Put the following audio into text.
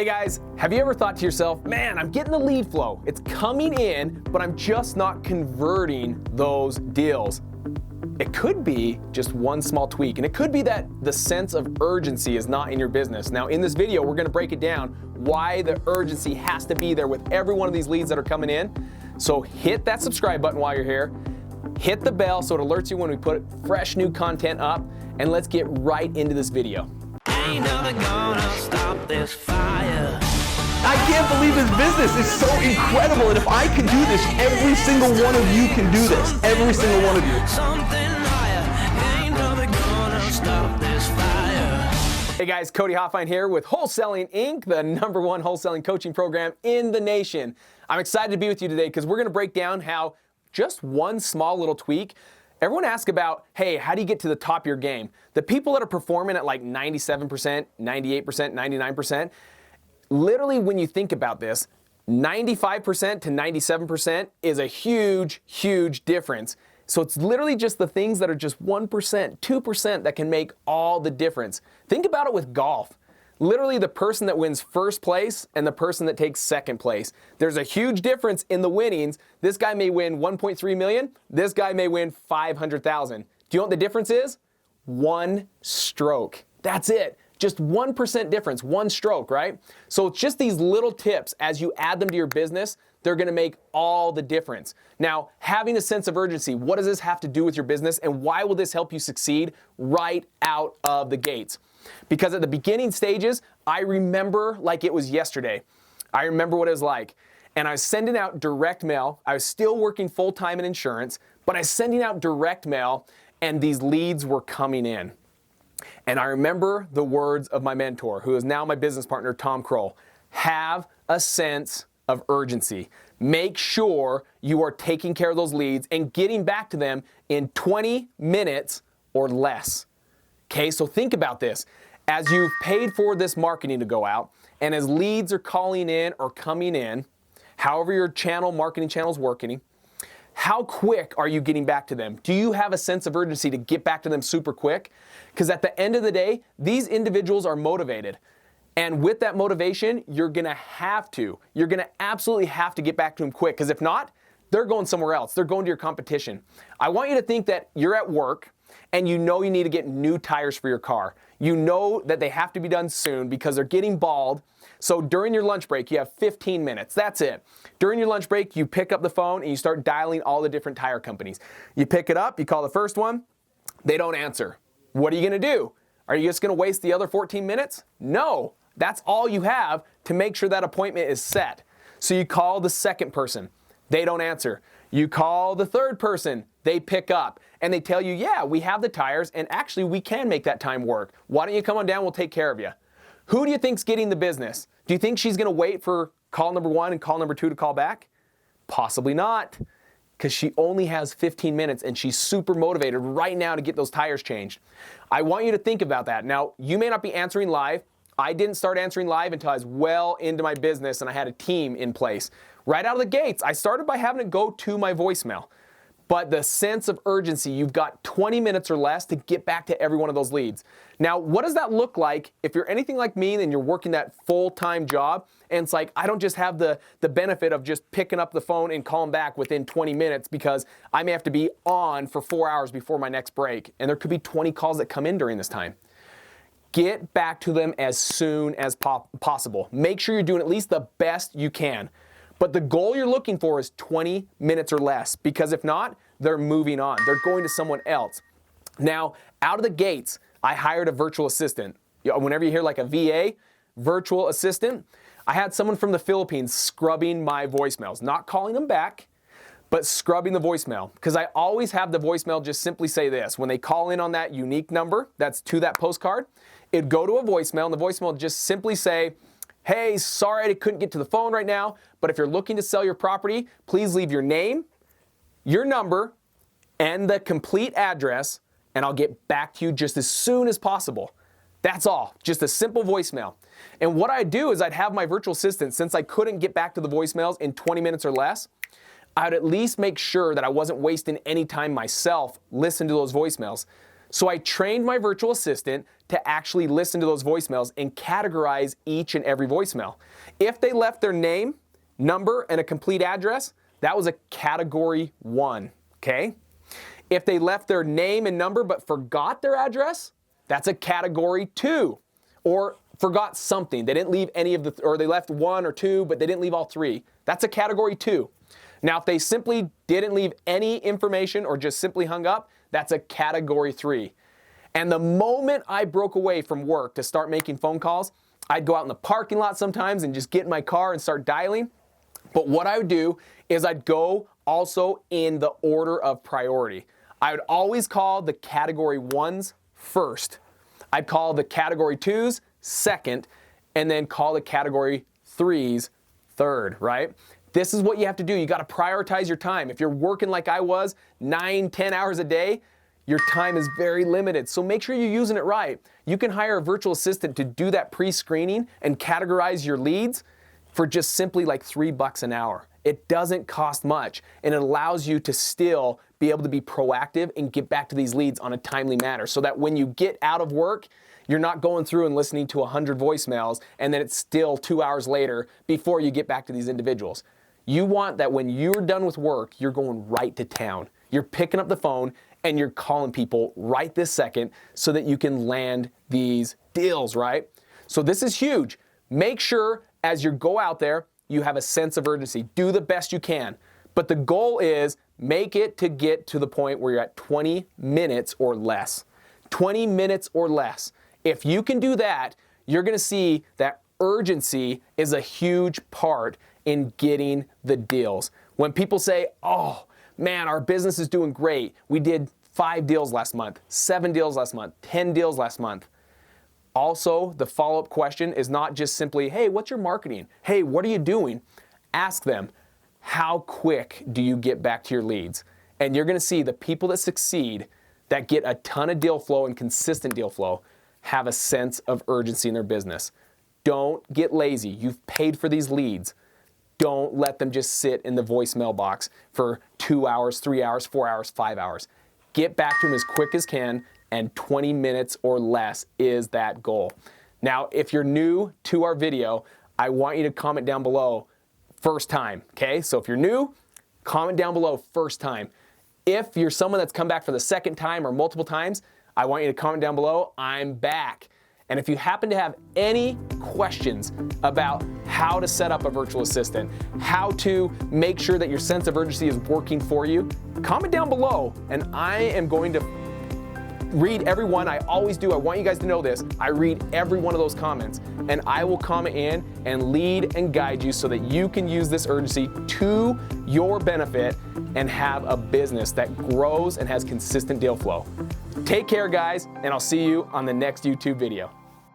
Hey guys, have you ever thought to yourself, man, I'm getting the lead flow. It's coming in, but I'm just not converting those deals. It could be just one small tweak, and it could be that the sense of urgency is not in your business. Now, in this video, we're gonna break it down why the urgency has to be there with every one of these leads that are coming in. So hit that subscribe button while you're here. Hit the bell so it alerts you when we put fresh new content up, and let's get right into this video. Ain't nothing gonna stop this fire. I can't believe this business is so incredible, and if I can do this, every single one of you can do this. Every single one of you. Something higher. Ain't nothing gonna stop this fire. Hey guys, Cody Hofhine here with Wholesaling Inc., the #1 wholesaling coaching program in the nation. I'm excited to be with you today because we're gonna break down how just one small little tweak. Everyone asks about, hey, how do you get to the top of your game? The people that are performing at like 97%, 98%, 99%, literally when you think about this, 95% to 97% is a huge, huge difference. So it's literally just the things that are just 1%, 2% that can make all the difference. Think about it with golf. Literally the person that wins first place and the person that takes second place. There's a huge difference in the winnings. This guy may win 1.3 million. This guy may win 500,000. Do you know what the difference is? One stroke. That's it. Just 1% difference, one stroke, right? So it's just these little tips, as you add them to your business, they're gonna make all the difference. Now, having a sense of urgency, what does this have to do with your business, and why will this help you succeed right out of the gates? Because at the beginning stages, I remember like it was yesterday. I remember what it was like. And I was sending out direct mail. I was still working full-time in insurance, but I was sending out direct mail, and these leads were coming in. And I remember the words of my mentor, who is now my business partner, Tom Kroll. Have a sense of urgency. Make sure you are taking care of those leads and getting back to them in 20 minutes or less. Okay, so think about this. As you've paid for this marketing to go out, and as leads are calling in or coming in, however your marketing channel is working, how quick are you getting back to them? Do you have a sense of urgency to get back to them super quick? Because at the end of the day, these individuals are motivated. And with that motivation, you're gonna absolutely have to get back to them quick. Because if not, they're going somewhere else. They're going to your competition. I want you to think that you're at work and you know you need to get new tires for your car. You know that they have to be done soon because they're getting bald. So during your lunch break, you have 15 minutes. That's it. During your lunch break, you pick up the phone and you start dialing all the different tire companies. You pick it up, you call the first one, they don't answer. What are you gonna do? Are you just gonna waste the other 14 minutes? No, that's all you have to make sure that appointment is set. So you call the second person, they don't answer. You call the third person, they pick up, and they tell you, yeah, we have the tires, and actually we can make that time work. Why don't you come on down, we'll take care of you. Who do you think's getting the business? Do you think she's gonna wait for call number 1 and call number 2 to call back? Possibly not, because she only has 15 minutes and she's super motivated right now to get those tires changed. I want you to think about that. Now, you may not be answering live. I didn't start answering live until I was well into my business and I had a team in place. Right out of the gates, I started by having it go to my voicemail. But the sense of urgency, you've got 20 minutes or less to get back to every one of those leads. Now, what does that look like if you're anything like me and you're working that full-time job and it's like, I don't just have the benefit of just picking up the phone and calling back within 20 minutes because I may have to be on for 4 hours before my next break, and there could be 20 calls that come in during this time. Get back to them as soon as possible. Make sure you're doing at least the best you can. But the goal you're looking for is 20 minutes or less, because if not, they're moving on. They're going to someone else. Now, out of the gates, I hired a virtual assistant. Whenever you hear like a VA, virtual assistant, I had someone from the Philippines scrubbing my voicemails, not calling them back, but scrubbing the voicemail. Because I always have the voicemail just simply say this. When they call in on that unique number that's to that postcard, it'd go to a voicemail, and the voicemail would just simply say, hey, sorry I couldn't get to the phone right now, but if you're looking to sell your property, please leave your name, your number, and the complete address, and I'll get back to you just as soon as possible. That's all, just a simple voicemail. And what I'd do is I'd have my virtual assistant, since I couldn't get back to the voicemails in 20 minutes or less, I'd at least make sure that I wasn't wasting any time myself listening to those voicemails. So I trained my virtual assistant to actually listen to those voicemails and categorize each and every voicemail. If they left their name, number, and a complete address, that was a category 1, okay? If they left their name and number but forgot their address, that's a category 2. Or forgot something. They didn't leave any of the, or they left 1 or 2, but they didn't leave all 3. That's a category 2. Now, if they simply didn't leave any information or just simply hung up, that's a category 3. And the moment I broke away from work to start making phone calls, I'd go out in the parking lot sometimes and just get in my car and start dialing. But what I would do is I'd go also in the order of priority. I would always call the category 1s first. I'd call the category 2s second, and then call the category 3s third, right? This is what you have to do. You got to prioritize your time. If you're working like I was, 9, 10 hours a day, your time is very limited. So make sure you're using it right. You can hire a virtual assistant to do that pre-screening and categorize your leads for just simply like $3 an hour. It doesn't cost much, and it allows you to still be able to be proactive and get back to these leads on a timely manner, so that when you get out of work, you're not going through and listening to 100 voicemails and then it's still 2 hours later before you get back to these individuals. You want that when you're done with work, you're going right to town. You're picking up the phone and you're calling people right this second so that you can land these deals, right? So this is huge. Make sure as you go out there, you have a sense of urgency. Do the best you can. But the goal is make it to get to the point where you're at 20 minutes or less. 20 minutes or less. If you can do that, you're going to see that urgency is a huge part in getting the deals. When people say, oh, man, our business is doing great. We did 5 deals last month, 7 deals last month, 10 deals last month. Also, the follow-up question is not just simply, hey, what's your marketing? Hey, what are you doing? Ask them, how quick do you get back to your leads? And you're going to see the people that succeed, that get a ton of deal flow and consistent deal flow, have a sense of urgency in their business. Don't get lazy. You've paid for these leads. Don't let them just sit in the voicemail box for 2 hours, 3 hours, 4 hours, 5 hours. Get back to them as quick as can, and 20 minutes or less is that goal. Now, if you're new to our video, I want you to comment down below first time, okay? So if you're new, comment down below first time. If you're someone that's come back for the second time or multiple times, I want you to comment down below, I'm back. And if you happen to have any questions about how to set up a virtual assistant, how to make sure that your sense of urgency is working for you, comment down below, and I am going to read every one. I always do. I want you guys to know this. I read every one of those comments, and I will comment in and lead and guide you so that you can use this urgency to your benefit and have a business that grows and has consistent deal flow. Take care, guys, and I'll see you on the next YouTube video.